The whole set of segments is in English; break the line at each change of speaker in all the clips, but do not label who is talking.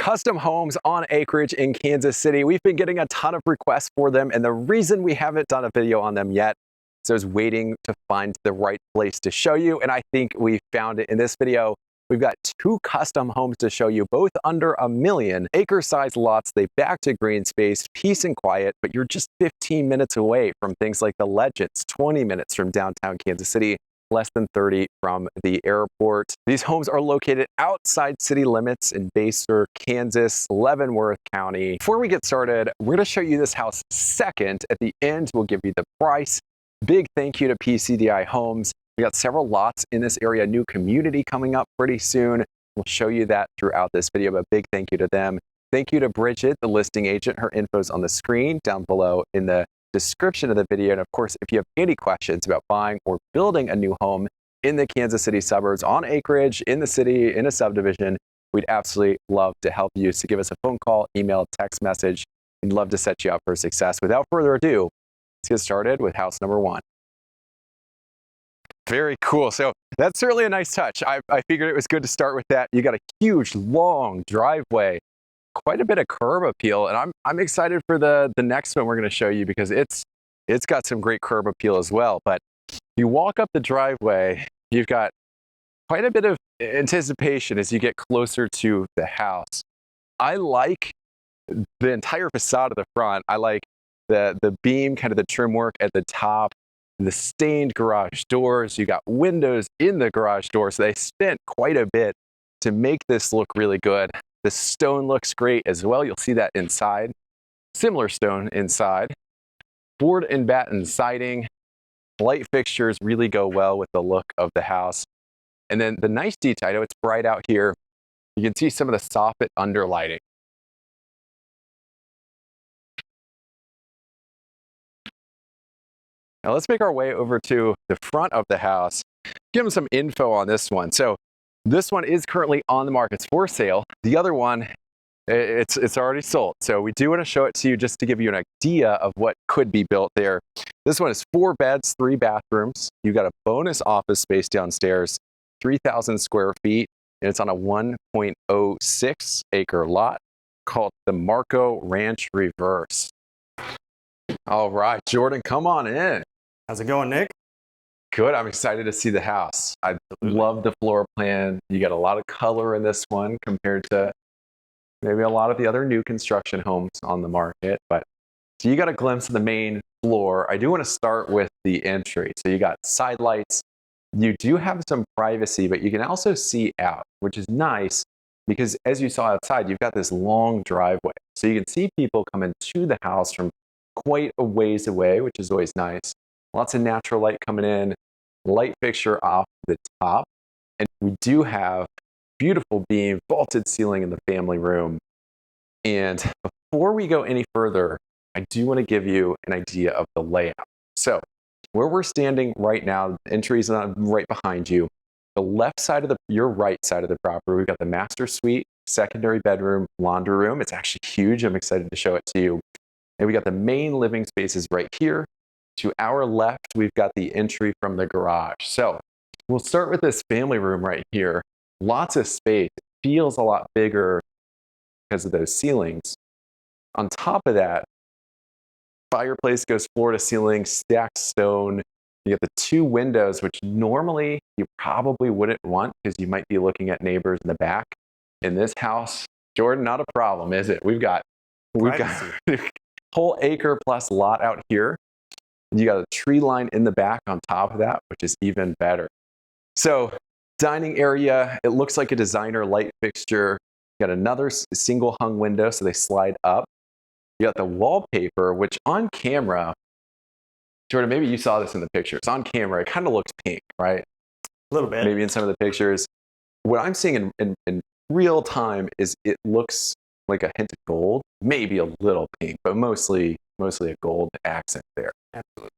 custom homes on Acreage in Kansas City. We've been getting a ton of requests for them, and the reason we haven't done a video on them yet is I was waiting to find the right place to show you, and I think we found it in this video. We've got two custom homes to show you, both under $1 million, acre-sized lots. They back to green space, peace and quiet, but you're just 15 minutes away from things like the Legends, 20 minutes from downtown Kansas City, less than 30 from the airport. These homes are located outside city limits in Basehor, Kansas, Leavenworth County. Before we get started, we're going to show you this house second. At the end, we'll give you the price. Big thank you to PCDI Homes. We got several lots in this area, new community coming up pretty soon. We'll show you that throughout this video, but big thank you to them. Thank you to Bridget, the listing agent. Her info's on the screen down below in the description of the video. And of course, if you have any questions about buying or building a new home in the Kansas City suburbs, on acreage, in the city, in a subdivision, we'd absolutely love to help you. So give us a phone call, email, text message. We'd love to set you up for success. Without further ado, let's get started with house number one. Very cool. So that's certainly a nice touch. I figured it was good to start with that. You got a huge, long driveway, quite a bit of curb appeal, and I'm excited for the next one we're going to show you because it's got some great curb appeal as well. But you walk up the driveway, you've got quite a bit of anticipation as you get closer to the house. I like the entire facade of the front. I like the beam, kind of the trim work at the top. The stained garage doors, you got windows in the garage door, so they spent quite a bit to make this look really good. The stone looks great as well. You'll see that inside. Similar stone inside. Board and batten siding. Light fixtures really go well with the look of the house. And then the nice detail, I know it's bright out here. You can see some of the soffit underlighting. Now let's make our way over to the front of the house, give them some info on this one. So this one is currently on the market. It's for sale. The other one, it's already sold. So we do want to show it to you just to give you an idea of what could be built there. This one is 4 beds, 3 bathrooms. You got a bonus office space downstairs, 3,000 square feet, and it's on a 1.06 acre lot called the Marco Ranch Reverse. All right, Jordan, come on in.
How's it going, Nick?
Good. I'm excited to see the house. I love the floor plan. You got a lot of color in this one compared to maybe a lot of the other new construction homes on the market. But so you got a glimpse of the main floor. I do want to start with the entry. So you got side lights. You do have some privacy, but you can also see out, which is nice because as you saw outside, you've got this long driveway. So you can see people coming to the house from quite a ways away, which is always nice. Lots of natural light coming in, light fixture off the top. And we do have beautiful beam, vaulted ceiling in the family room. And before we go any further, I do want to give you an idea of the layout. So where we're standing right now, the entry is right behind you. The left side of your right side of the property, we've got the master suite, secondary bedroom, laundry room. It's actually huge. I'm excited to show it to you. And we got the main living spaces right here. To our left, we've got the entry from the garage. So we'll start with this family room right here. Lots of space. It feels a lot bigger because of those ceilings. On top of that, fireplace goes floor to ceiling, stacked stone. You get the 2 windows, which normally you probably wouldn't want because you might be looking at neighbors in the back. In this house, Jordan, not a problem, is it? We've got whole acre plus lot out here. You got a tree line in the back on top of that, which is even better. So dining area, it looks like a designer light fixture. You got another single hung window, so they slide up. You got the wallpaper, which on camera, Jordan, maybe you saw this in the pictures. On camera, it kind of looks pink, right?
A little bit.
Maybe in some of the pictures. What I'm seeing in real time is it looks like a hint of gold, maybe a little pink, but mostly a gold accent there.
Absolutely.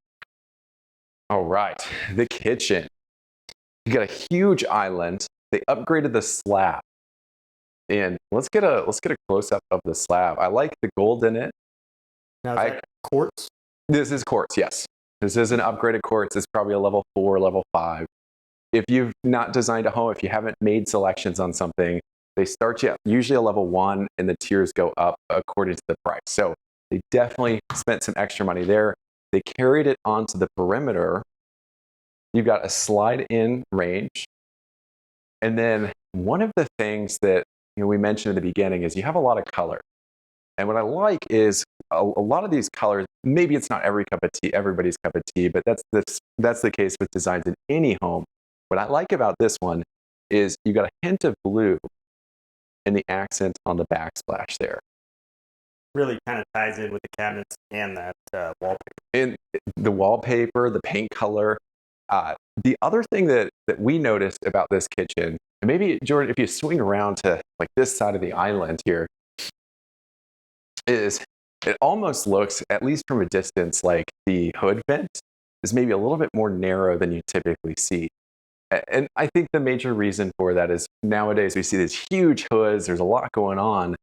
All right, the kitchen. You got a huge island. They upgraded the slab. And let's get a close up of the slab. I like the gold in it.
Now, is that quartz?
This is quartz, yes. This is an upgraded quartz. It's probably a level 4, level 5. If you've not designed a home, if you haven't made selections on something, They start you at usually a level 1, and the tiers go up according to the price. So they definitely spent some extra money there. They carried it onto the perimeter. You've got a slide-in range. And then one of the things that we mentioned at the beginning is you have a lot of color. And what I like is a lot of these colors, maybe it's not everybody's cup of tea, but that's the case with designs in any home. What I like about this one is you got a hint of blue in the accent on the backsplash there.
Really kind of ties in with the cabinets and that wallpaper.
And the wallpaper, the paint color. The other thing that we noticed about this kitchen, and maybe, Jordan, if you swing around to like this side of the island here, is it almost looks, at least from a distance, like the hood vent is maybe a little bit more narrow than you typically see. And I think the major reason for that is nowadays we see these huge hoods, there's a lot going on.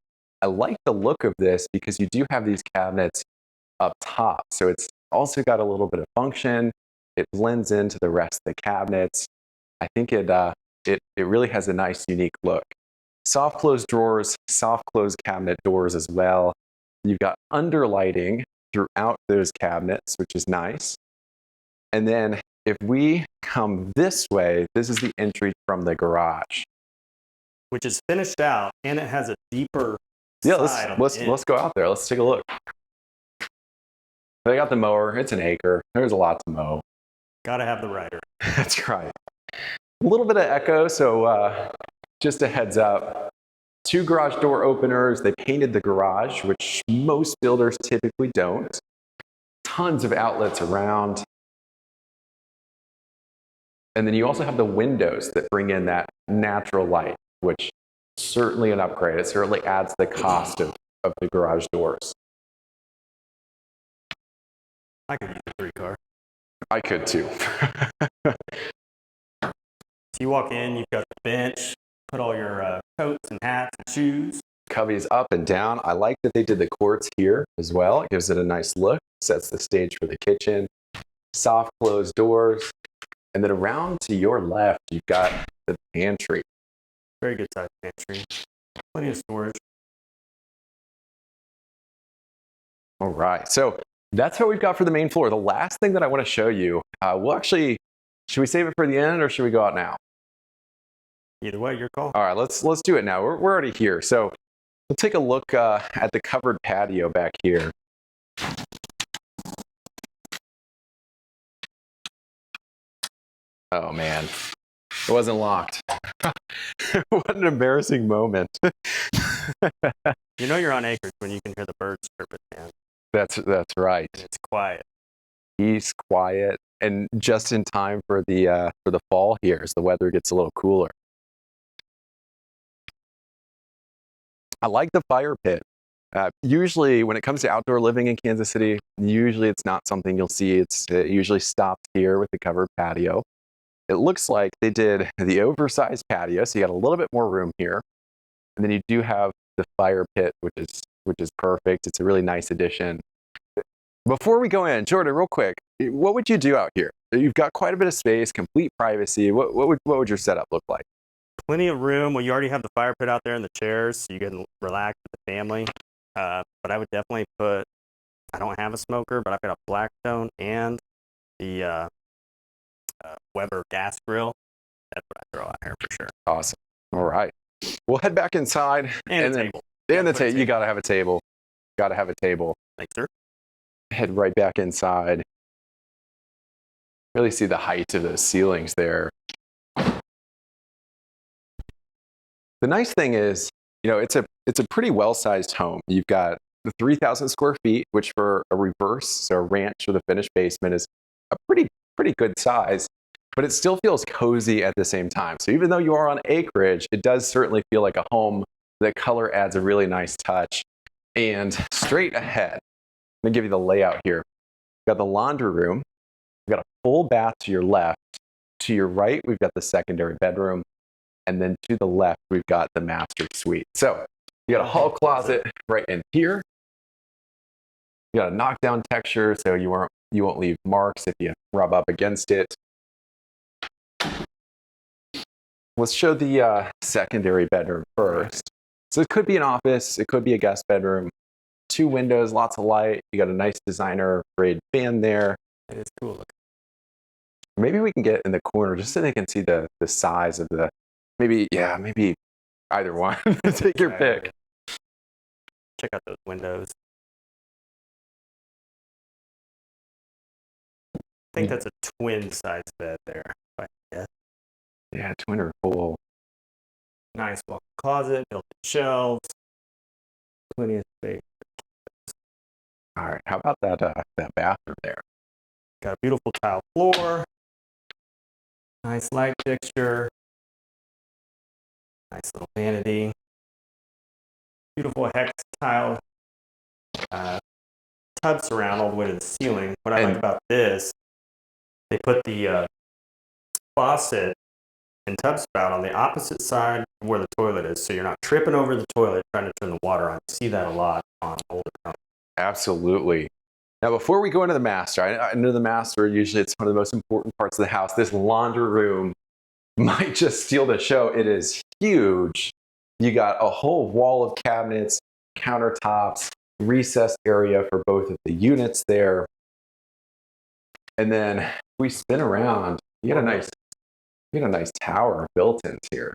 I like the look of this because you do have these cabinets up top. So it's also got a little bit of function. It blends into the rest of the cabinets. I think it really has a nice, unique look. Soft close drawers, soft close cabinet doors as well. You've got underlighting throughout those cabinets, which is nice. And then if we come this way, this is the entry from the garage,
which is finished out, and it has a deeper
side. Let's go out there. Let's take a look. They got the mower. It's an acre. There's a lot to mow.
Gotta have the rider.
That's right. A little bit of echo, so just a heads up. 2 garage door openers. They painted the garage, which most builders typically don't. Tons of outlets around. And then you also have the windows that bring in that natural light, which is certainly an upgrade. It certainly adds the cost of the garage doors.
I could use a 3-car.
I could too.
So you walk in, you've got the bench, put all your coats and hats and shoes.
Cubbies up and down. I like that they did the quartz here as well. It gives it a nice look, sets the stage for the kitchen. Soft closed doors. And then around to your left, you've got the pantry.
Very good sized pantry. Plenty of storage.
All right. So that's what we've got for the main floor. The last thing that I want to show you, should we save it for the end or should we go out now?
Either way, your call.
All right, let's do it now. We're already here. So we'll take a look at the covered patio back here. Oh man, it wasn't locked. What an embarrassing moment.
You know you're on Acreage when you can hear the birds chirping, man.
That's right.
And it's quiet.
Peace, quiet, and just in time for the fall here as the weather gets a little cooler. I like the fire pit. Usually when it comes to outdoor living in Kansas City, usually it's not something you'll see. It usually stops here with the covered patio. It looks like they did the oversized patio, so you got a little bit more room here. And then you do have the fire pit, which is perfect. It's a really nice addition. Before we go in, Jordan, real quick, what would you do out here? You've got quite a bit of space, complete privacy. What would your setup look like?
Plenty of room. Well, you already have the fire pit out there and the chairs, so you can relax with the family. But I would definitely I don't have a smoker, but I've got a Blackstone and the Weber gas grill. That's what I throw out here for sure.
Awesome. All right. We'll head back inside.
And the table.
And the table. You got to have a table. Got to have a table.
Thanks, sir.
Head right back inside. Really see the height of those ceilings there. The nice thing is, it's a pretty well-sized home. You've got the 3,000 square feet, which for a reverse, so a ranch with a finished basement, is a pretty good size, but it still feels cozy at the same time. So even though you are on acreage, it does certainly feel like a home. The color adds a really nice touch. And straight ahead, let me give you the layout here. We've got the laundry room. We've got a full bath to your left. To your right, we've got the secondary bedroom. And then to the left, we've got the master suite. So you got a hall closet right in here. You got a knockdown texture, so you won't leave marks if you rub up against it. let's show the secondary bedroom first. So it could be an office, it could be a guest bedroom. 2 windows, lots of light. You got a nice designer grade fan there.
It is cool looking.
Maybe we can get in the corner just so they can see the size of the, maybe either one. Take your pick.
Check out those windows. I think that's a twin size bed there.
Yeah, twin or full.
Nice walk closet, built-in shelves, plenty of space.
All right, how about that bathroom there?
Got a beautiful tile floor, nice light fixture, nice little vanity, beautiful hex tile tub surround all the way to the ceiling. What I like about this, they put the faucet and tub spout on the opposite side of where the toilet is, so you're not tripping over the toilet trying to turn the water on. You see that a lot on older homes.
Absolutely. Now, before we go into the master, I know the master, usually it's one of the most important parts of the house. This laundry room might just steal the show. It is huge. You got a whole wall of cabinets, countertops, recessed area for both of the units there. And then if we spin around, you get a nice tower built in here.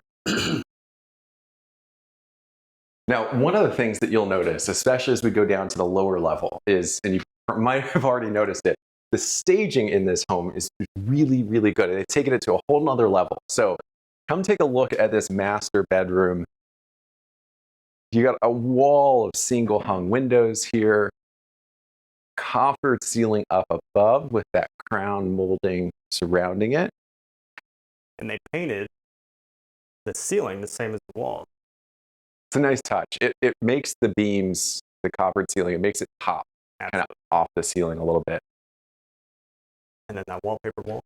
Now, one of the things that you'll notice, especially as we go down to the lower level, is, and you might have already noticed it, the staging in this home is really, really good. They've taken it to a whole nother level. So come take a look at this master bedroom. You got a wall of single hung windows here, coffered ceiling up above with that crown molding surrounding it.
And they painted the ceiling the same as the walls.
It's a nice touch. It makes the beams, the coffered ceiling, it makes it pop kind of off the ceiling a little bit.
And then that wallpaper wall.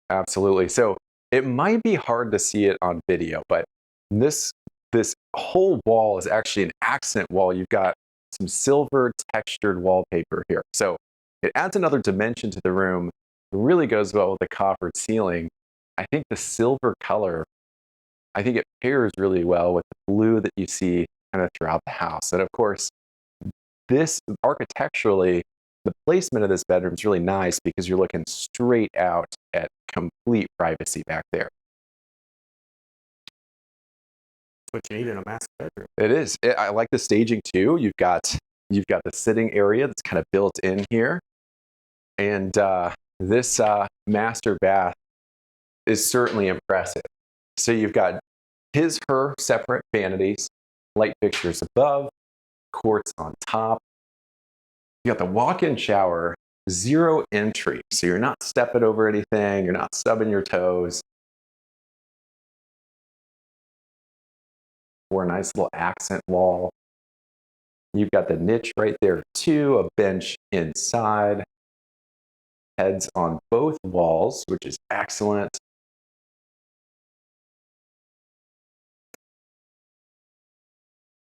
Absolutely. So it might be hard to see it on video, but this whole wall is actually an accent wall. You've got some silver textured wallpaper here. So it adds another dimension to the room. It really goes well with the coffered ceiling. I think the silver color, I think it pairs really well with the blue that you see kind of throughout the house. And of course, this architecturally, the placement of this bedroom is really nice because you're looking straight out at complete privacy back there.
What you need in a master bedroom.
It is. I like the staging too. You've got the sitting area that's kind of built in here, and this master bath is certainly impressive. So you've got her separate vanities, light fixtures above, quartz on top. You got the walk-in shower, 0 entry, so you're not stepping over anything. You're not stubbing your toes. Or a nice little accent wall. You've got the niche right there too, a bench inside. Heads on both walls, which is excellent.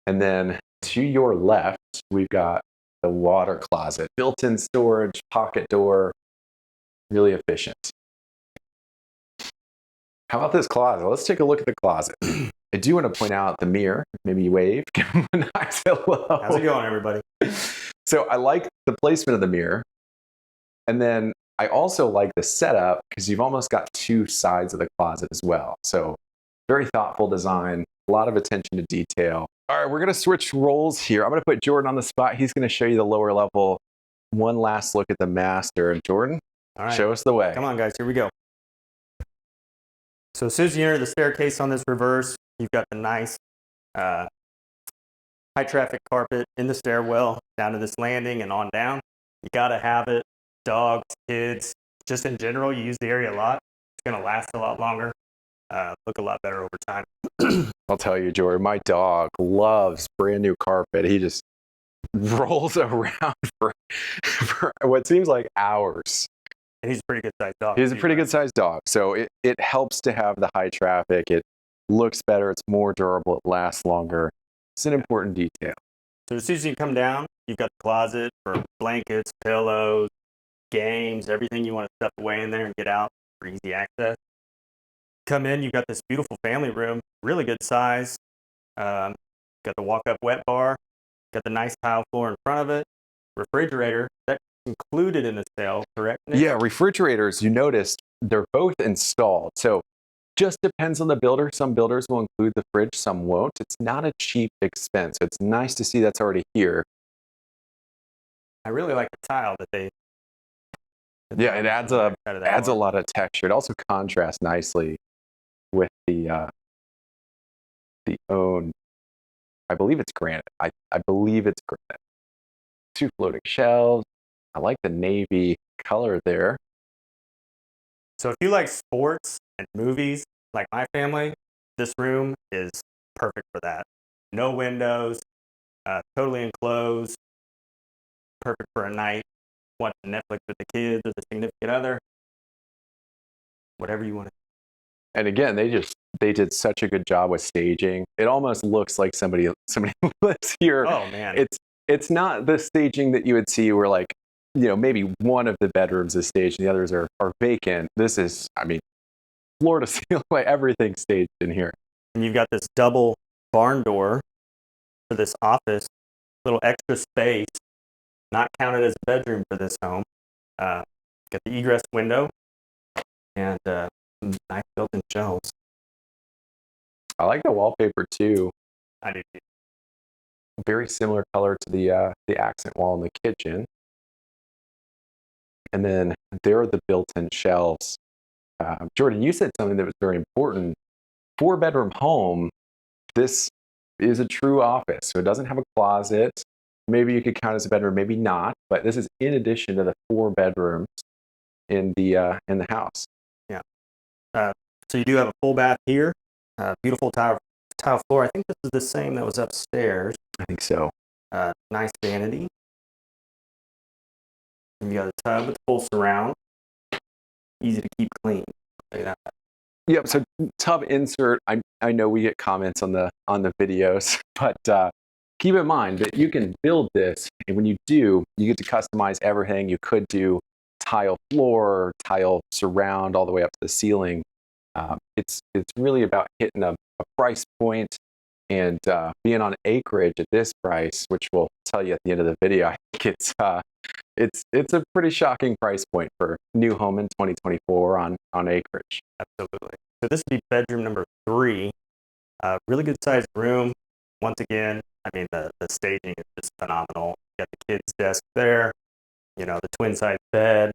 And then to your left, we've got the water closet, built-in storage, pocket door, really efficient. How about this closet? Let's take a look at the closet. I do want to point out the mirror. Maybe you wave. Give them a nice hello.
How's it going, everybody?
So I like the placement of the mirror. And then I also like the setup because you've almost got 2 sides of the closet as well. So very thoughtful design, a lot of attention to detail. All right, we're going to switch roles here. I'm going to put Jordan on the spot. He's going to show you the lower level. One last look at the master. And Jordan,
all right,
show us the way.
Come on, guys. Here we go. So as soon as you enter the staircase on this reverse, you've got the nice high traffic carpet in the stairwell down to this landing and on down. You got to have it. Dogs, kids, just in general, you use the area a lot. It's going to last a lot longer, look a lot better over time.
I'll tell you, Jordan, my dog loves brand new carpet. He just rolls around for what seems like hours.
And he's a pretty good sized dog.
He's a pretty good sized dog. So it helps to have the high traffic. It looks better. It's more durable. It lasts longer. It's an important detail.
So as soon as you come down, you've got the closet for blankets, pillows, games, everything you want to stuff away in there and get out for easy access. come in, you've got this beautiful family room, really good size. Got the walk-up wet bar, got the nice tile floor in front of it, refrigerator. That's included in the sale, correct, Nick?
Yeah, refrigerators, you noticed, they're both installed. So just depends on the builder. Some builders will include the fridge, some won't. It's not a cheap expense. So it's nice to see that's already here.
I really like the tile that they.
Yeah, it adds a lot of texture. It also contrasts nicely with the own. I believe it's granite. I believe it's granite. 2 floating shelves. I like the navy color there.
So if you like sports and movies, like my family, this room is perfect for that. No windows, totally enclosed, perfect for a night, watching Netflix with the kids or the significant other, whatever you want to.
And again, they did such a good job with staging. It almost looks like somebody lives here.
Oh man,
it's not the staging that you would see where, like, maybe one of the bedrooms is staged and the others are vacant. This is, I mean, floor to ceiling, everything staged in here.
and you've got this double barn door for this office, little extra space, not counted as a bedroom for this home. Got the egress window and some nice built-in shelves.
I like the wallpaper too.
I do too.
Very similar color to the accent wall in the kitchen. And then there are the built-in shelves. Jordan, you said something that was very important. 4-bedroom home, this is a true office. So it doesn't have a closet. Maybe you could count as a bedroom, maybe not. But this is in addition to the 4 bedrooms in the house.
Yeah. So you do have a full bath here. Beautiful tile floor. I think this is the same that was upstairs.
I think so.
Nice vanity. And you got a tub with full surround. Easy to keep clean. I'll tell you that.
Yep. So tub insert. I know we get comments on the videos, but keep in mind that you can build this, and when you do, you get to customize everything. You could do tile floor, tile surround, all the way up to the ceiling. It's really about hitting a price point and being on Acreage at this price, which we'll tell you at the end of the video. I think it's a pretty shocking price point for new home in 2024 on Acreage.
Absolutely. So this would be bedroom number 3. Really good sized room. Once again, I mean, the staging is just phenomenal. You got the kids' desk there, the twin size bed,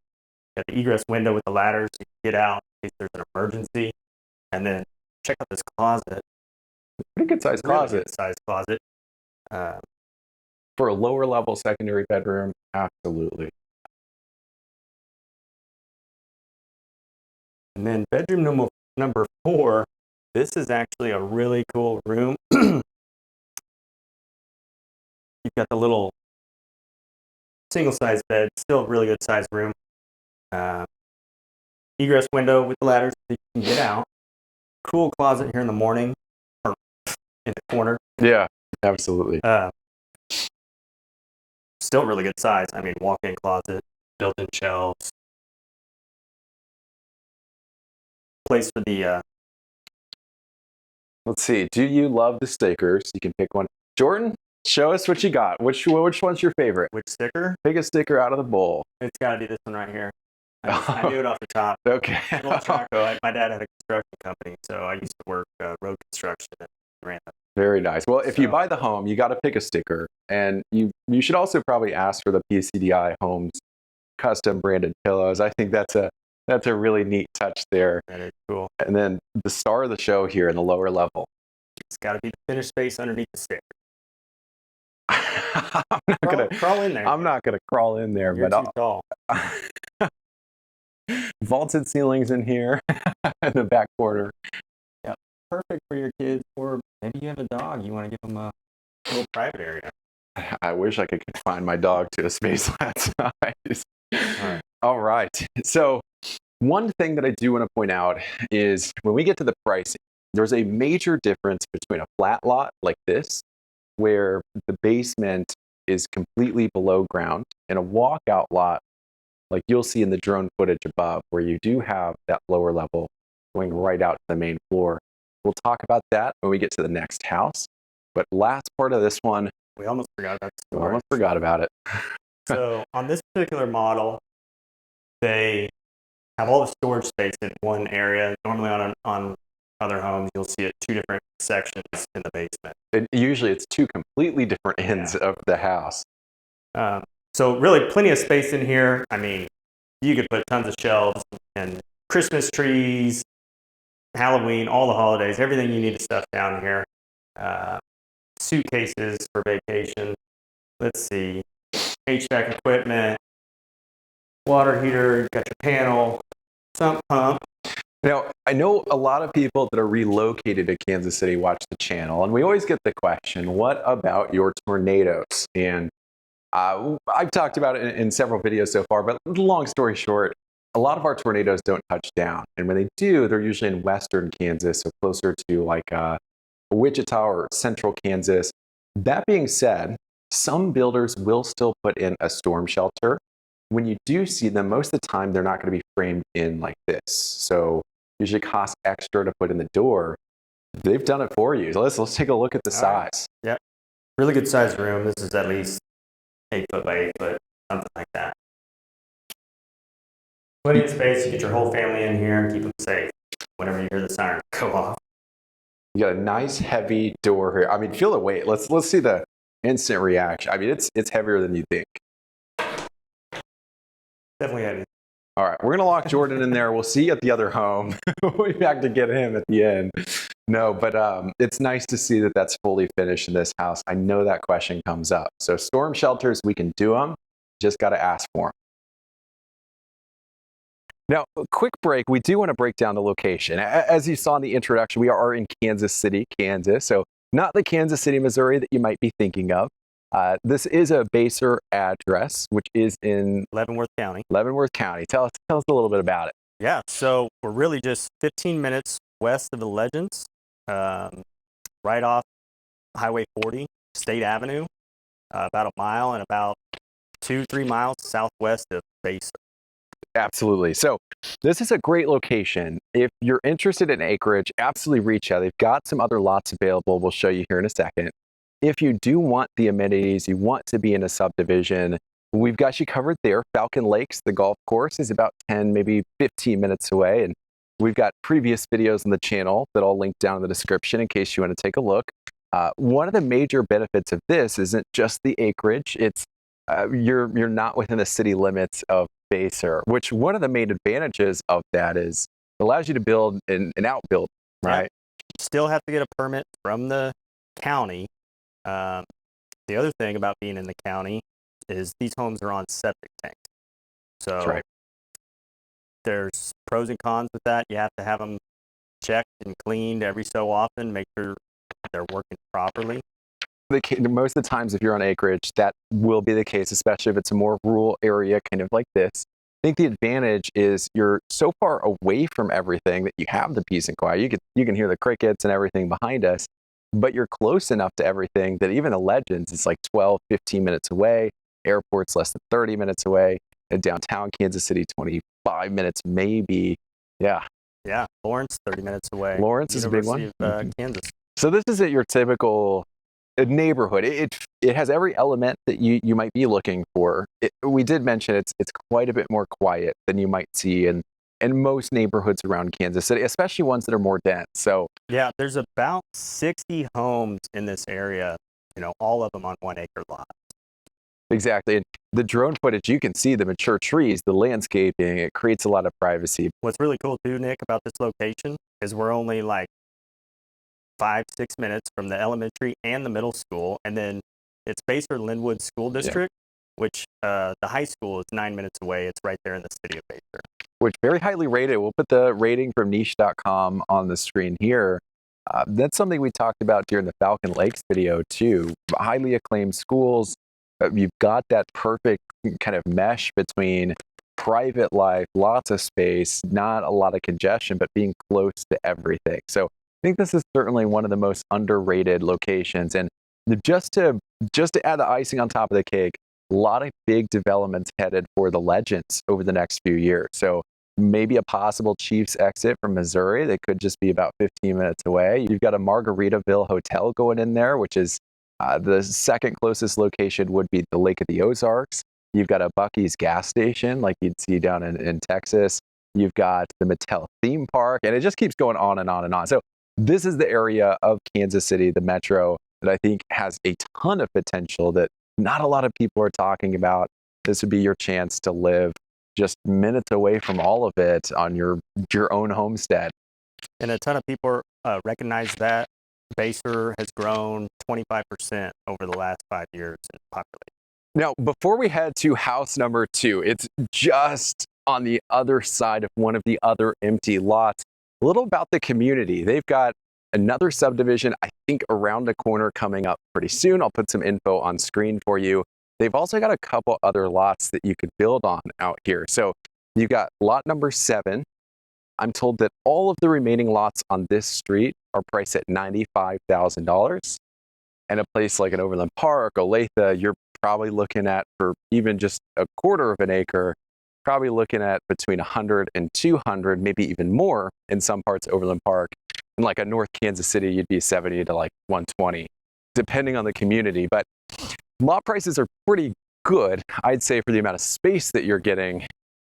got the egress window with the ladders so you can get out in case there's an emergency. And then check out this closet.
Pretty good sized closet.
Really good sized closet.
For a lower level secondary bedroom, absolutely.
And then bedroom number 4, this is actually a really cool room. You've got the little single-size bed, still a really good sized room. Egress window with the ladders so you can get out. Cool closet here in the morning, or in the corner.
Yeah, absolutely.
Still really good size. I mean, walk-in closet, built-in shelves. Place for the.
Let's see. Do you love the stickers? You can pick one. Jordan, show us what you got. Which one's your favorite?
Which sticker?
Pick a sticker out of the bowl.
It's got to be this one right here. I knew it off the top.
Okay.
My dad had a construction company, so I used to work road construction and ran it.
Very nice. Well, if you buy the home, you got to pick a sticker, and you should also probably ask for the PCDI Homes custom branded pillows. I think that's a really neat touch there.
That is cool.
And then the star of the show here in the lower level.
It's got to be the finished space underneath the sticker.
I'm not gonna
crawl in there.
I'm not gonna crawl in there,
You're
but
too tall.
Vaulted ceilings in here in the back corner.
Yeah, perfect for your kids, or maybe you have a dog. You want to give them a little private area.
I wish I could confine my dog to a space that size. All right. So one thing that I do want to point out is when we get to the pricing, there's a major difference between a flat lot like this, where the basement is completely below ground, and a walkout lot like you'll see in the drone footage above, where you do have that lower level going right out to the main floor. We'll talk about that when we get to the next house. But last part of this one,
we almost forgot about
we almost forgot about it.
So on this particular model, they have all the storage space in one area. Normally on other homes, you'll see it two different sections in the basement.
And usually it's two completely different ends of the house.
So really plenty of space in here. I mean, you could put tons of shelves and Christmas trees, Halloween, all the holidays, everything you need to stuff down here. Suitcases for vacation. Let's see. HVAC equipment, water heater, you got your panel, sump pump.
Now, I know a lot of people that are relocated to Kansas City watch the channel, and we always get the question, what about your tornadoes? And I've talked about it in several videos so far, but long story short, a lot of our tornadoes don't touch down. And when they do, they're usually in western Kansas, so closer to like Wichita or central Kansas. That being said, some builders will still put in a storm shelter. When you do see them, most of the time, they're not going to be framed in like this. So usually costs extra to put in the door. They've done it for you. Let's take a look at the size.
Right. Yep. Really good sized room. This is at least 8 foot by 8 foot, something like that. Plenty of space. You get your whole family in here and keep them safe whenever you hear the siren go off.
You got a nice heavy door here. I mean, feel the weight. Let's see the instant reaction. I mean, it's heavier than you think.
Definitely heavy.
All right, we're gonna lock Jordan in there. We'll see you at the other home. We'll be back to get him at the end. No, but it's nice to see that that's fully finished in this house. I know that question comes up. So storm shelters, we can do them. Just got to ask for them. Now, a quick break. We do want to break down the location. As you saw in the introduction, we are in Kansas City, Kansas. So not the Kansas City, Missouri that you might be thinking of. This is a baser address, which is in
Leavenworth County.
Leavenworth County. Tell us a little bit about it.
Yeah, so we're really just 15 minutes west of the Legends, right off Highway 40, State Avenue, about a mile and about 2-3 miles southwest of Baser.
Absolutely. So this is a great location. If you're interested in acreage, absolutely reach out. They've got some other lots available. We'll show you here in a second. If you do want the amenities, you want to be in a subdivision, we've got you covered there. Falcon Lakes, the golf course, is about 10, maybe 15 minutes away. And we've got previous videos on the channel that I'll link down in the description in case you want to take a look. One of the major benefits of this isn't just the acreage. It's you're not within the city limits of Baser, which one of the main advantages of that is it allows you to build an outbuild, right?
Yeah. You still have to get a permit from the county. The other thing about being in the county is these homes are on septic tanks. So
That's right.
There's pros and cons with that. You have to have them checked and cleaned every so often, make sure they're working properly.
Most of the times, if you're on acreage, that will be the case, especially if it's a more rural area, kind of like this. I think the advantage is you're so far away from everything that you have the peace and quiet. You can hear the crickets and everything behind us, but you're close enough to everything that even the Legends is like 12, 15 minutes away. Airport's less than 30 minutes away. And downtown Kansas City, 25 minutes maybe. Yeah.
Yeah, Lawrence, 30 minutes away.
Lawrence is a big one.
University of Kansas.
So this isn't your typical neighborhood. It has every element that you might be looking for. We did mention it's quite a bit more quiet than you might see in most neighborhoods around Kansas City, especially ones that are more dense. So
yeah, there's about 60 homes in this area, all of them on 1 acre lot.
Exactly. And the drone footage, you can see the mature trees, the landscaping, it creates a lot of privacy.
What's really cool too, Nick, about this location is we're only like 5-6 minutes from the elementary and the middle school. And then it's Baser Linwood School District, which the high school is 9 minutes away. It's right there in the city of Baser.
Which very highly rated. We'll put the rating from niche.com on the screen here. That's something we talked about during the Falcon Lakes video too. Highly acclaimed schools. You've got that perfect kind of mesh between private life, lots of space, not a lot of congestion, but being close to everything. So I think this is certainly one of the most underrated locations. And just to add the icing on top of the cake, a lot of big developments headed for the Legends over the next few years. So maybe a possible Chiefs exit from Missouri that could just be about 15 minutes away. You've got a Margaritaville hotel going in there, which is the second closest location would be the Lake of the Ozarks. You've got a Buc-ee's gas station like you'd see down in Texas. You've got the Mattel theme park, and it just keeps going on and on and on. So this is the area of Kansas City, the metro, that I think has a ton of potential that not a lot of people are talking about. This would be your chance to live just minutes away from all of it on your own homestead.
And a ton of people recognize that Baser has grown 25% over the last 5 years in population.
Now, before we head to house number 2, it's just on the other side of one of the other empty lots. A little about the community. They've got another subdivision, I think, around the corner coming up pretty soon. I'll put some info on screen for you. They've also got a couple other lots that you could build on out here. So you've got lot number 7. I'm told that all of the remaining lots on this street are priced at $95,000. And a place like an Overland Park, Olathe, you're probably looking at, for even just a quarter of an acre, probably looking at between 100 and 200, maybe even more in some parts of Overland Park. In like a North Kansas City, you'd be 70 to like 120, depending on the community. But lot prices are pretty good, I'd say, for the amount of space that you're getting.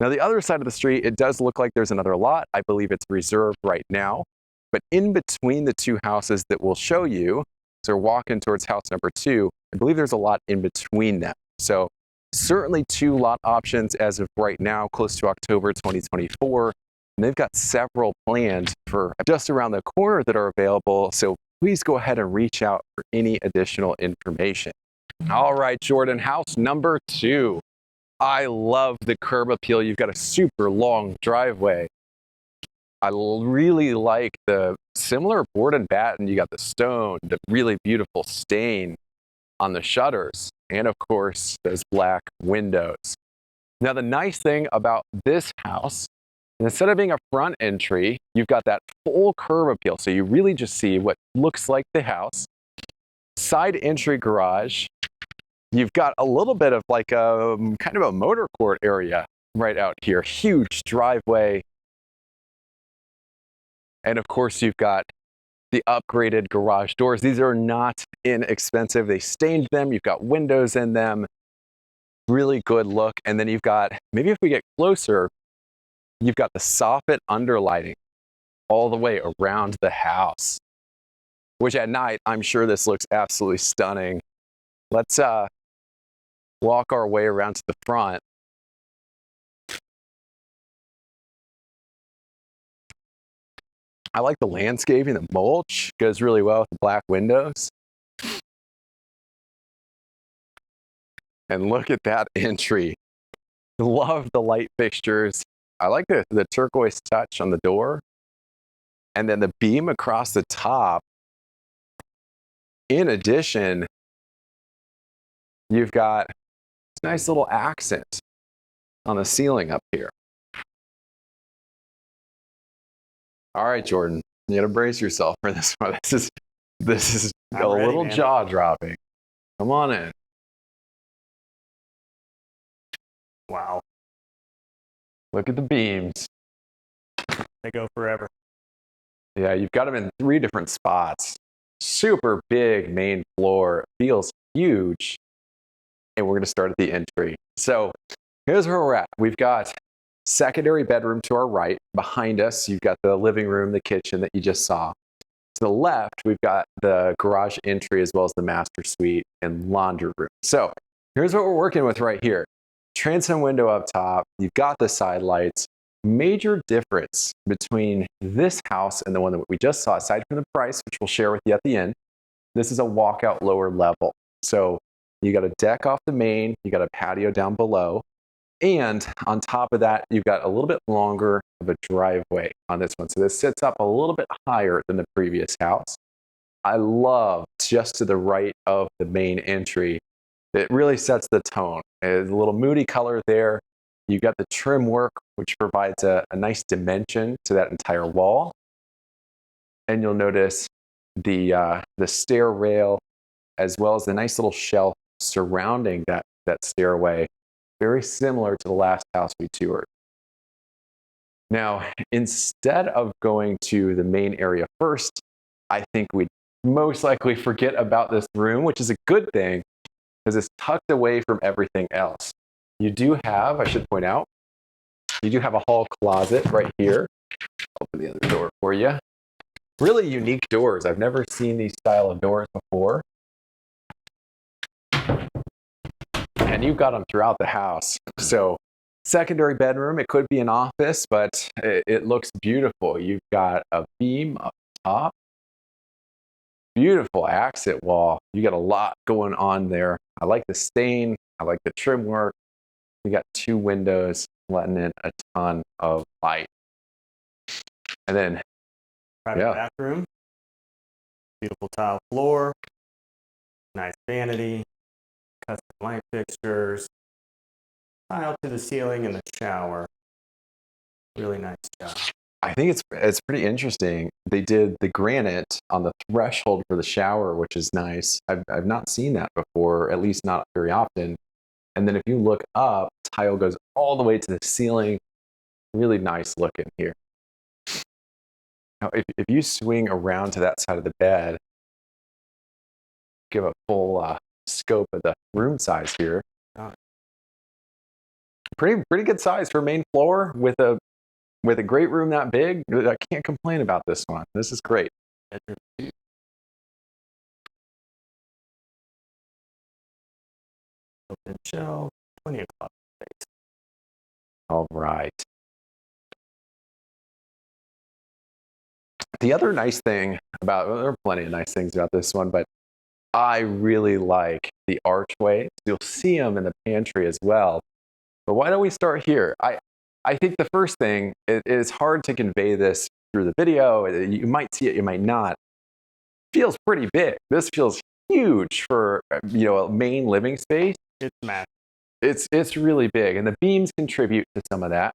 Now, the other side of the street, it does look like there's another lot. I believe it's reserved right now. But in between the two houses that we'll show you, so we're walking towards house number 2, I believe there's a lot in between them. So certainly 2 lot options as of right now, close to October 2024. And they've got several planned for just around the corner that are available. So please go ahead and reach out for any additional information. All right, Jordan, house number 2. I love the curb appeal. You've got a super long driveway. I really like the similar board and batten. You got the stone, the really beautiful stain on the shutters, and of course, those black windows. Now, the nice thing about this house, instead of being a front entry, you've got that full curb appeal. So you really just see what looks like the house. Side entry garage. You've got a little bit of like a kind of a motor court area right out here. Huge driveway. And of course, you've got the upgraded garage doors. These are not inexpensive. They stained them. You've got windows in them. Really good look. And then you've got, maybe if we get closer, you've got the soffit underlighting all the way around the house, which at night, I'm sure this looks absolutely stunning. Let's walk our way around to the front. I like the landscaping. The mulch goes really well with the black windows. And look at that entry. Love the light fixtures. I like the turquoise touch on the door. And then the beam across the top. In addition, you've got this nice little accent on the ceiling up here. All right, Jordan, you gotta brace yourself for this one. This is a little jaw-dropping. Come on in.
Wow.
Look at the beams.
They go forever.
Yeah, you've got them in 3 different spots. Super big main floor. Feels huge. And we're going to start at the entry. So here's where we're at. We've got secondary bedroom to our right. Behind us, you've got the living room, the kitchen that you just saw. To the left, we've got the garage entry as well as the master suite and laundry room. So here's what we're working with right here. Transom window up top. You've got the side lights. Major difference between this house and the one that we just saw, aside from the price, which we'll share with you at the end. This is a walkout lower level. So you got a deck off the main, you got a patio down below, and on top of that, you've got a little bit longer of a driveway on this one. So this sits up a little bit higher than the previous house. I love just to the right of the main entry. It really sets the tone. It's a little moody color there. You've got the trim work, which provides a nice dimension to that entire wall. And you'll notice the stair rail, as well as the nice little shelf surrounding that stairway. Very similar to the last house we toured. Now, instead of going to the main area first, I think we'd most likely forget about this room, which is a good thing because it's tucked away from everything else. You do have, I should point out, you do have a hall closet right here. Open the other door for you. Really unique doors. I've never seen these style of doors before. And you've got them throughout the house. So secondary bedroom, it could be an office, but it looks beautiful. You've got a beam up top. Beautiful accent wall. You got a lot going on there. I like the stain. I like the trim work. You got 2 windows letting in a ton of light. And then
Private bathroom. Beautiful tile floor. Nice vanity. Custom light fixtures. Tile to the ceiling in the shower. Really nice job.
I think it's pretty interesting. They did the granite on the threshold for the shower, which is nice. I've not seen that before, at least not very often. And then if you look up, tile goes all the way to the ceiling. Really nice looking here. Now, if you swing around to that side of the bed, give a full scope of the room size here. Pretty good size for main floor with a great room that big. I can't complain about this one. This is great.
Open shelf, plenty of closet space.
All right. The other nice thing about, well, there are plenty of nice things about this one, but I really like the archway. You'll see them in the pantry as well. But why don't we start here? I think the first thing, it is hard to convey this through the video. You might see it, you might not. It feels pretty big. This feels huge for a main living space.
It's massive.
It's really big, and the beams contribute to some of that.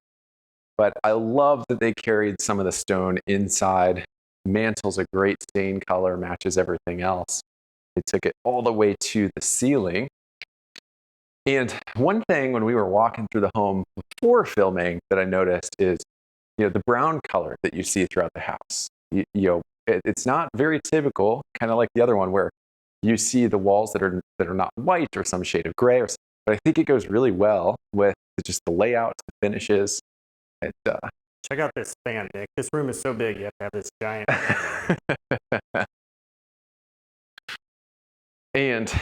But I love that they carried some of the stone inside. Mantle's a great stain color, matches everything else. They took it all the way to the ceiling. And one thing when we were walking through the home before filming that I noticed is, the brown color that you see throughout the house. It's not very typical, kind of like the other one where you see the walls that are not white or some shade of gray. But I think it goes really well with just the layout, the finishes.
Check out this fan, Nick. This room is so big, you have to have this giant fan.
And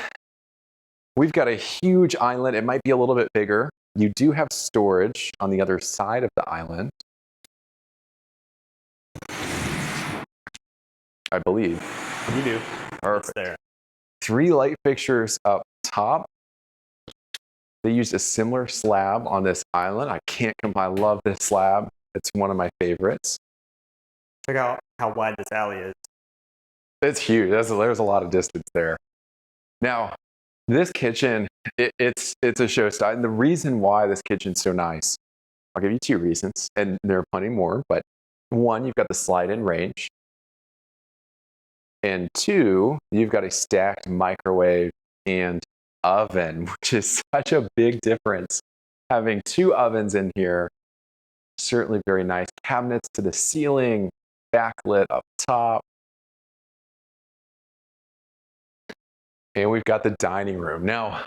we've got a huge island. It might be a little bit bigger. You do have storage on the other side of the island, I believe.
You do.
Perfect.
It's there.
3 light fixtures up top. They used a similar slab on this island. I love this slab. It's one of my favorites.
Check out how wide this alley is.
It's huge. There's a lot of distance there. Now, this kitchen, it's a showstopper. And the reason why this kitchen's so nice, I'll give you 2 reasons, and there are plenty more, but 1, you've got the slide-in range. And 2, you've got a stacked microwave and oven, which is such a big difference. Having 2 ovens in here, certainly very nice. Cabinets to the ceiling, backlit up top. And we've got the dining room. Now,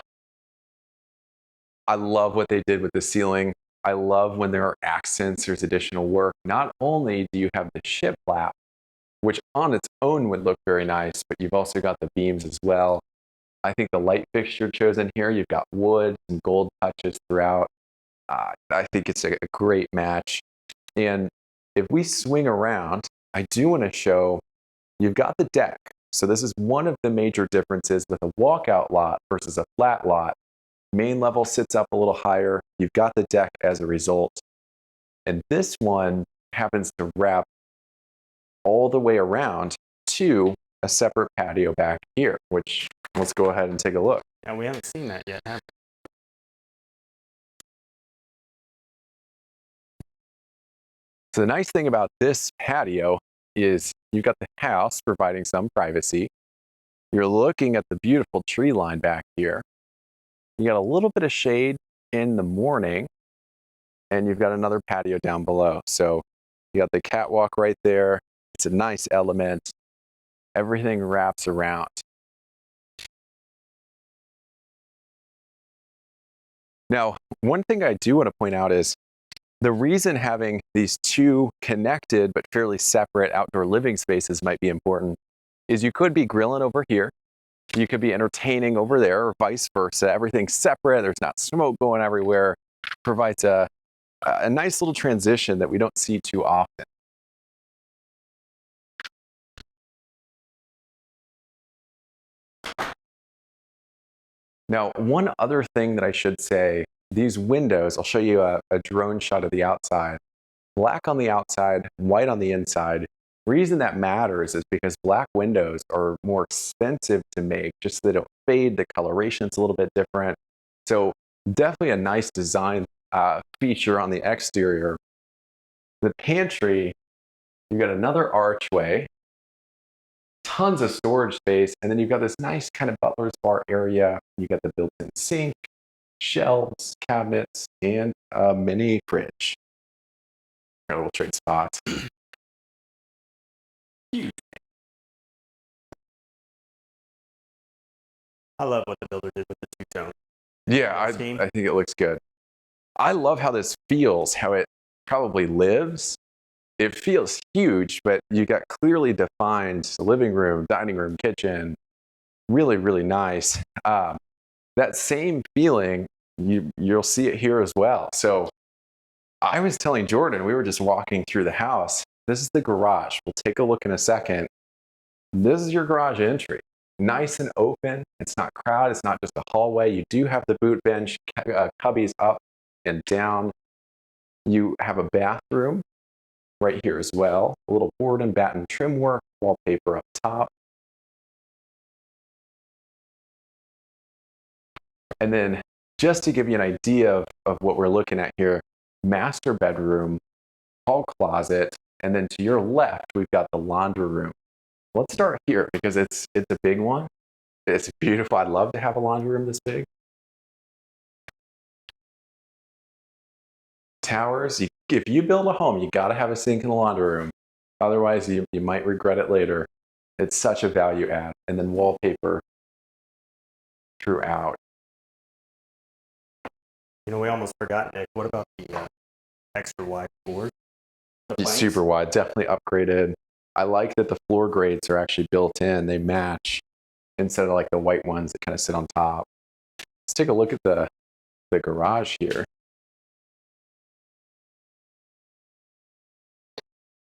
I love what they did with the ceiling. I love when there are accents, there's additional work. Not only do you have the shiplap, which on its own would look very nice, but you've also got the beams as well. I think the light fixture chosen here, you've got wood and gold touches throughout. I think it's a great match. And if we swing around, I do want to show, you've got the deck. So this is one of the major differences with a walkout lot versus a flat lot. Main level sits up a little higher. You've got the deck as a result. And this one happens to wrap all the way around to a separate patio back here, which let's go ahead and take a look.
Yeah, we haven't seen that yet, have we?
So the nice thing about this patio is you've got the house providing some privacy. You're looking at the beautiful tree line back here. You got a little bit of shade in the morning, and you've got another patio down below. So you got the catwalk right there. It's a nice element. Everything wraps around. Now, one thing I do want to point out is the reason having these two connected but fairly separate outdoor living spaces might be important is you could be grilling over here. You could be entertaining over there, or vice versa. Everything's separate. There's not smoke going everywhere. Provides a nice little transition that we don't see too often. Now, one other thing that I should say, these windows, I'll show you a drone shot of the outside. Black on the outside, white on the inside. Reason that matters is because black windows are more expensive to make, just so they don't fade. The coloration's a little bit different. So definitely a nice design feature on the exterior. The pantry, you've got another archway, tons of storage space, and then you've got this nice kind of butler's bar area. You got the built-in sink, shelves, cabinets, and a mini fridge. Got a little trade spot. Huge.
I love what the builder did with the two-tone.
Yeah, I think it looks good. I love how this feels, how it probably lives. It feels huge, but you got clearly defined living room, dining room, kitchen. Really, really nice. That same feeling, you'll see it here as well. So I was telling Jordan, we were just walking through the house. This is the garage. We'll take a look in a second. This is your garage entry. Nice and open. It's not crowded. It's not just a hallway. You do have the boot bench, cubbies up and down. You have a bathroom right here as well. A little board and batten trim work, wallpaper up top. And then just to give you an idea of what we're looking at here, master bedroom, hall closet, and then to your left, we've got the laundry room. Let's start here because it's a big one. It's beautiful. I'd love to have a laundry room this big. Towers, if you build a home, you got to have a sink in the laundry room. Otherwise, you might regret it later. It's such a value add. And then wallpaper throughout.
You know, we almost forgot, Nick. What about the extra wide floors?
Super wide, definitely upgraded. I like that the floor grates are actually built in. They match instead of like the white ones that kind of sit on top. Let's take a look at the garage here.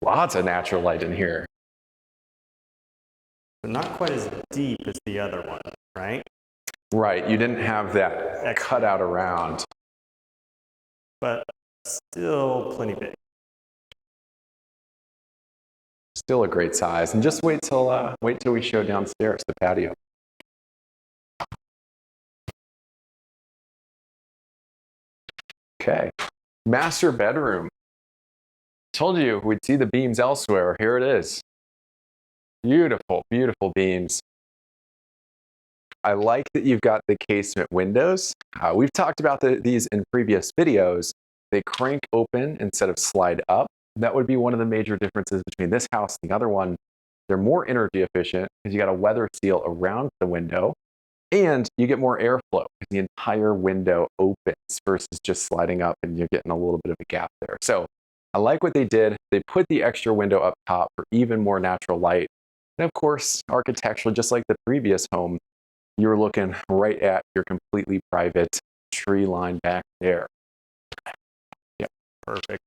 Lots of natural light in here.
But not quite as deep as the other one, right?
Right, you didn't have that cutout around.
But still plenty big.
Still a great size. And just wait till we show downstairs the patio. Okay, master bedroom. Told you we'd see the beams elsewhere. Here it is. Beautiful, beautiful beams. I like that you've got the casement windows. We've talked about these in previous videos. They crank open instead of slide up. That would be one of the major differences between this house and the other one. They're more energy efficient because you got a weather seal around the window, and you get more airflow because the entire window opens versus just sliding up and you're getting a little bit of a gap there. So I like what they did. They put the extra window up top for even more natural light. And of course, architecturally, just like the previous home, you're looking right at your completely private tree line back there. Yeah, perfect.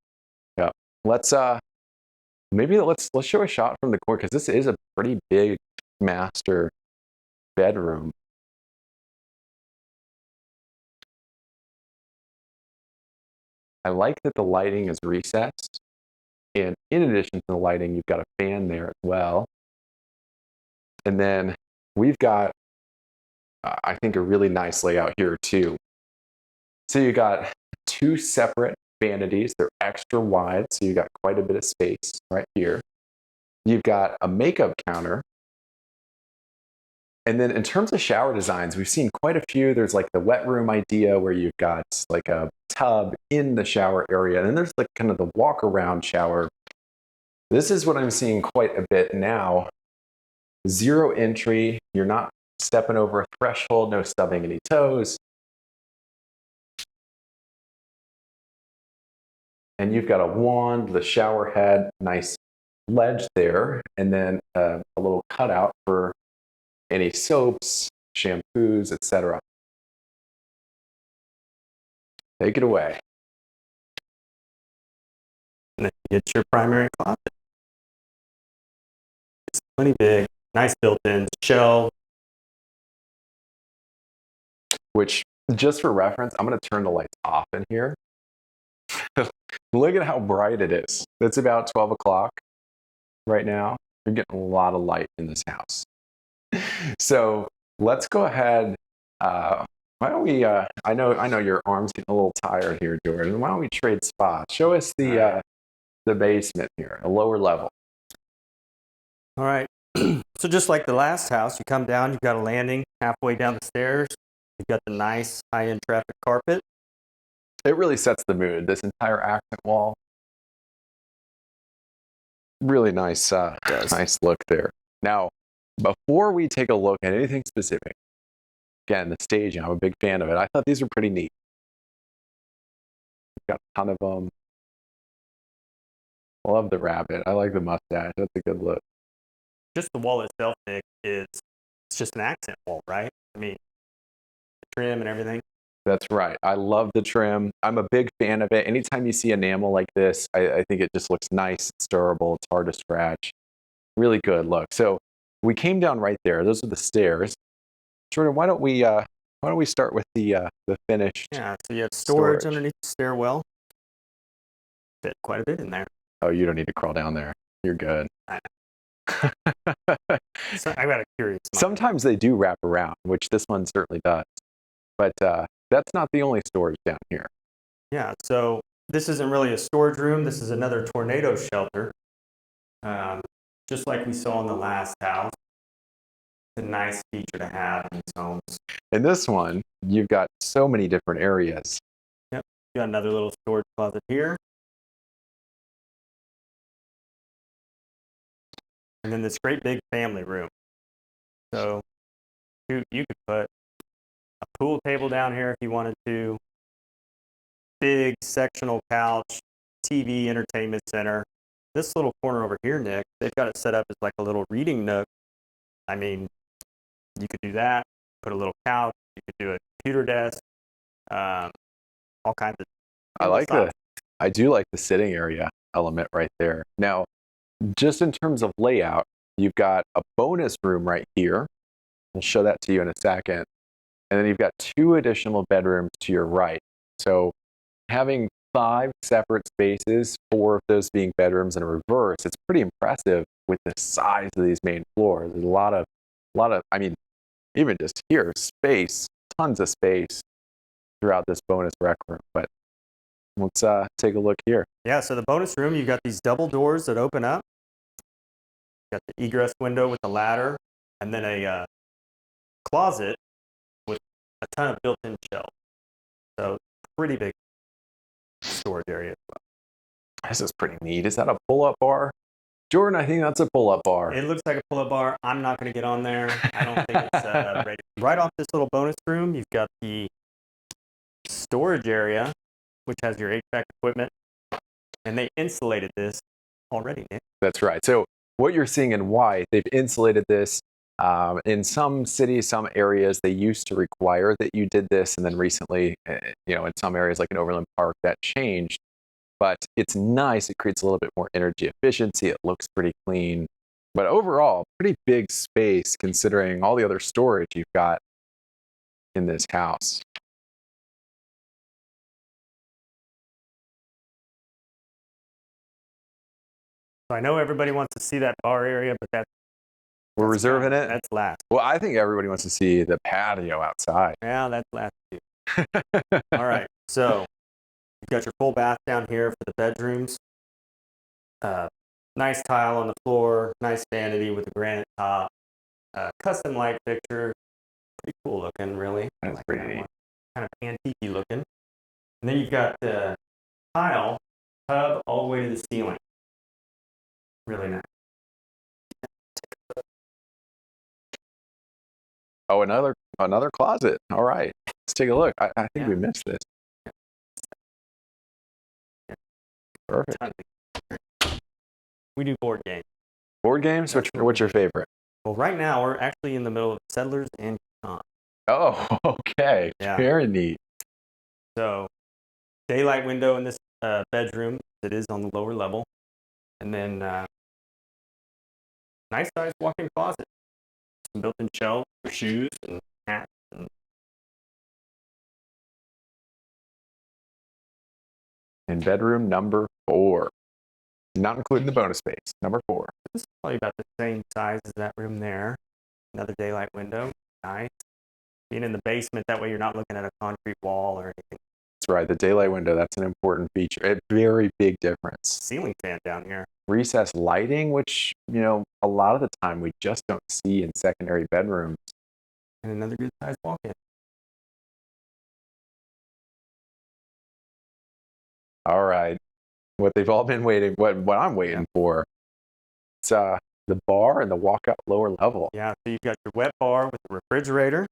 Yeah. Let's show a shot from the corner because this is a pretty big master bedroom. I like that the lighting is recessed, and in addition to the lighting, you've got a fan there as well. And then we've got, I think, a really nice layout here too. So you got two separate vanities. They're extra wide, so you got quite a bit of space right here. You've got a makeup counter And then in terms of shower designs, we've seen quite a few. There's like the wet room idea where you've got like a tub in the shower area. And then there's like kind of the walk around shower. This is what I'm seeing quite a bit now. Zero entry. You're not stepping over a threshold, no stubbing any toes. And you've got a wand, the shower head, nice ledge there, and then a little cutout for any soaps, shampoos, etc. Take it away.
And then you get your primary closet. It's plenty big, nice built-in shelf.
Which, just for reference, I'm going to turn the lights off in here. Look at how bright it is. It's about 12 o'clock right now. You're getting a lot of light in this house. So let's go ahead. Why don't we? I know your arm's getting a little tired here, Jordan. Why don't we trade spots? Show us the basement here, a lower level.
All right. So just like the last house, you come down. You've got a landing halfway down the stairs. You've got the nice high-end traffic carpet.
It really sets the mood. This entire accent wall. Really nice, nice look there. Now, before we take a look at anything specific, again, the staging, I'm a big fan of it. I thought these were pretty neat. Got a ton of them. I love the rabbit. I like the mustache. That's a good look.
Just the wall itself, Nick, it's just an accent wall, right? I mean, the trim and everything.
That's right. I love the trim. I'm a big fan of it. Anytime you see enamel like this, I think it just looks nice. It's durable. It's hard to scratch. Really good look. So we came down right there. Those are the stairs. Jordan, why don't we start with the finished?
Yeah. So you have storage underneath the stairwell. Fit quite a bit in there.
Oh, you don't need to crawl down there. You're good.
So I got a curious mind.
Sometimes they do wrap around, which this one certainly does. But that's not the only storage down here.
Yeah, so this isn't really a storage room. This is another tornado shelter. Just like we saw in the last house. It's a nice feature to have in these homes.
In this one, you've got so many different areas.
Yep, you got another little storage closet here. And then this great big family room. So you could put a pool table down here if you wanted to. Big sectional couch, TV, entertainment center. This little corner over here, Nick, they've got it set up as like a little reading nook. I mean, you could do that, put a little couch, you could do a computer desk, all kinds of
I do like the sitting area element right there. Now, just in terms of layout, you've got a bonus room right here. I'll show that to you in a second. And then you've got 2 additional bedrooms to your right. So having 5 separate spaces, 4 of those being bedrooms in reverse, it's pretty impressive with the size of these main floors. There's a lot of, I mean, even just here, space, tons of space throughout this bonus rec room. But let's take a look here.
Yeah, so the bonus room, you've got these double doors that open up. Got the egress window with the ladder, and then a closet with a ton of built-in shelves. So pretty big storage area as well.
This is pretty neat. Is that a pull-up bar? Jordan, I think that's a pull-up bar.
It looks like a pull-up bar. I'm not going to get on there. I don't think it's ready. Right off this little bonus room, you've got the storage area, which has your HVAC equipment, and they insulated this already, Nick.
That's right. So what you're seeing in white, they've insulated this. In some cities, some areas, they used to require that you did this, and then recently, in some areas like in Overland Park, that changed. But it's nice. It creates a little bit more energy efficiency. It looks pretty clean. But overall, pretty big space considering all the other storage you've got in this house.
So I know everybody wants to see that bar area, but
we're reserving it?
That's last.
Well, I think everybody wants to see the patio outside.
Yeah, that's last too. All right, so you've got your full bath down here for the bedrooms. Nice tile on the floor, nice vanity with a granite top. Custom light fixture, pretty cool looking, really.
That's
Like
pretty
that
neat.
one. Kind of antique looking. And then you've got the tile hub all the way to the ceiling. Really nice.
Oh, another closet. All right. Let's take a look. I think we missed this. Perfect.
We do board games.
Board games? What's your favorite?
Well, right now we're actually in the middle of Settlers and Catan.
Oh, okay.
Yeah.
Very neat.
So, daylight window in this bedroom. It is on the lower level. And then nice sized walk-in closet. Some built-in shelves for shoes and hats.
And bedroom number 4. Not including the bonus space. Number 4.
This is probably about the same size as that room there. Another daylight window. Nice. Being in the basement, that way you're not looking at a concrete wall or anything.
That's right. The daylight window, that's an important feature. A very big difference.
Ceiling fan down here.
Recessed lighting, which, a lot of the time we just don't see in secondary bedrooms.
And another good sized walk-in.
All right. What they've all been waiting, what I'm waiting for. It's the bar and the walkout lower level.
Yeah, so you've got your wet bar with the refrigerator.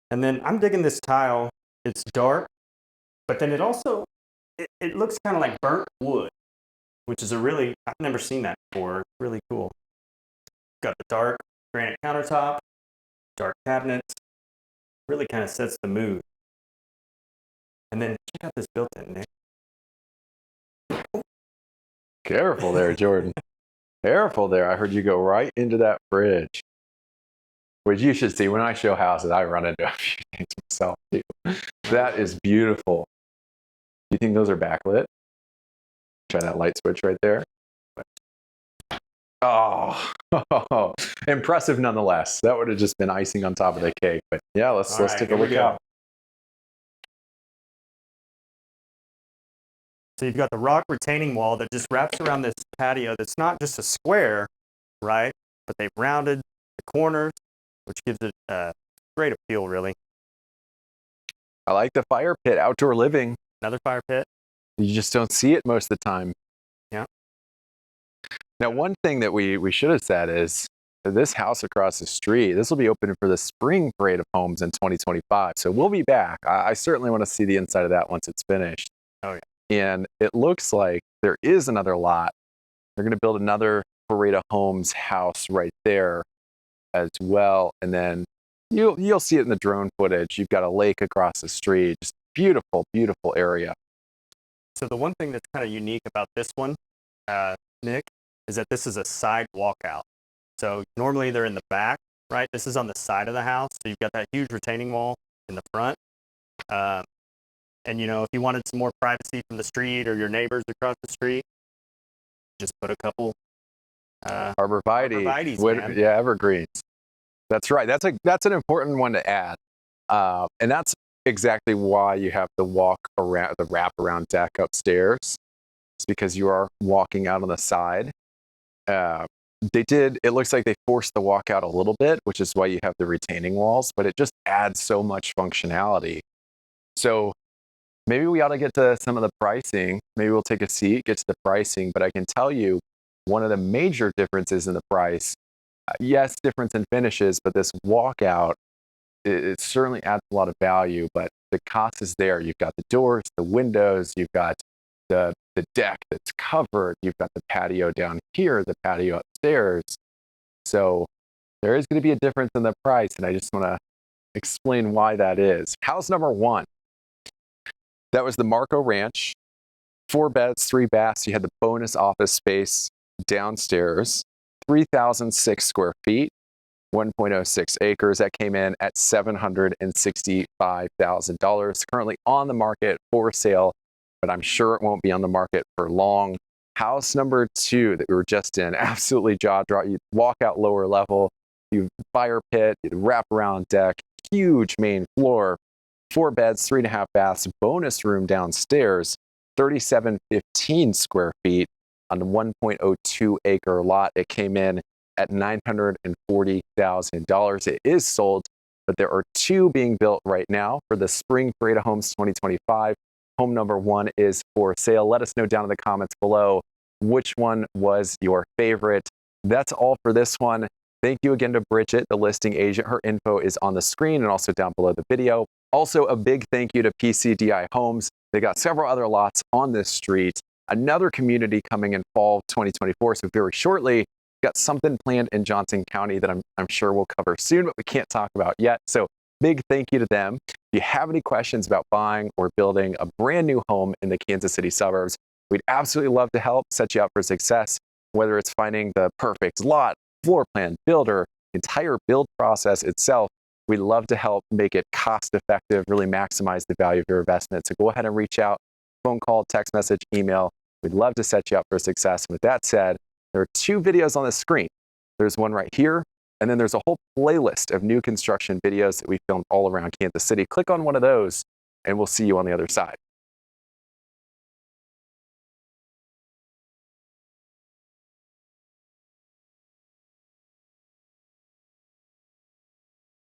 And then I'm digging this tile. It's dark, but then it also, it looks kind of like burnt wood, which is I've never seen that before. It's really cool. Got the dark granite countertop, dark cabinets. Really kind of sets the mood. And then check out this built-in, Nick.
Careful there, Jordan. Careful there. I heard you go right into that fridge. Which you should see. When I show houses, I run into a few things myself too. That is beautiful. Do you think those are backlit? Try that light switch right there. Oh, impressive nonetheless. That would have just been icing on top of the cake. But yeah, let's take a look out.
So you've got the rock retaining wall that just wraps around this patio that's not just a square, right? But they've rounded the corners, which gives it a great appeal, really.
I like the fire pit, outdoor living.
Another fire pit.
You just don't see it most of the time.
Yeah.
Now, one thing that we should have said is this house across the street, this will be open for the spring parade of homes in 2025. So we'll be back. I certainly want to see the inside of that once it's finished.
Oh, yeah.
And it looks like there is another lot. They're going to build another parade of homes house right there as well. And then you'll see it in the drone footage. You've got a lake across the street. Just beautiful, beautiful area.
So the one thing that's kind of unique about this one, Nick, is that this is a side walkout. So normally they're in the back, right? This is on the side of the house. So you've got that huge retaining wall in the front. And, if you wanted some more privacy from the street or your neighbors across the street, just put a couple
arborvitae.
Man.
Yeah, evergreens. That's right. That's an important one to add. And that's exactly why you have the wrap around deck upstairs. It's because you are walking out on the side. It looks like they forced the walkout a little bit, which is why you have the retaining walls, but it just adds so much functionality. So maybe we ought to get to some of the pricing. Maybe we'll take a seat, get to the pricing, but I can tell you one of the major differences in the price, yes, difference in finishes, but this walkout, it certainly adds a lot of value, but the cost is there. You've got the doors, the windows, you've got the deck that's covered, you've got the patio down here, the patio upstairs. So there is going to be a difference in the price, and I just want to explain why that is. House number 1. That was the Marco Ranch. 4 beds, 3 baths. You had the bonus office space downstairs. 3,006 square feet, 1.06 acres. That came in at $765,000. Currently on the market for sale, but I'm sure it won't be on the market for long. House number 2 that we were just in, absolutely jaw-dropping. You walk out lower level, you fire pit, you wrap around deck, huge main floor. 4 beds, 3.5 baths, bonus room downstairs, 3,715 square feet on the 1.02 acre lot. It came in at $940,000. It is sold, but there are 2 being built right now for the Spring Parade of Homes 2025. Home number 1 is for sale. Let us know down in the comments below which one was your favorite. That's all for this one. Thank you again to Bridget, the listing agent. Her info is on the screen and also down below the video. Also, a big thank you to PCDI Homes. They got several other lots on this street. Another community coming in fall 2024, so very shortly. Got something planned in Johnson County that I'm sure we'll cover soon, but we can't talk about yet. So big thank you to them. If you have any questions about buying or building a brand new home in the Kansas City suburbs, we'd absolutely love to help set you up for success, whether it's finding the perfect lot, floor plan, builder, entire build process itself. We'd love to help make it cost effective, really maximize the value of your investment. So go ahead and reach out, phone call, text message, email. We'd love to set you up for success. With that said, there are 2 videos on the screen. There's one right here, and then there's a whole playlist of new construction videos that we filmed all around Kansas City. Click on one of those, and we'll see you on the other side.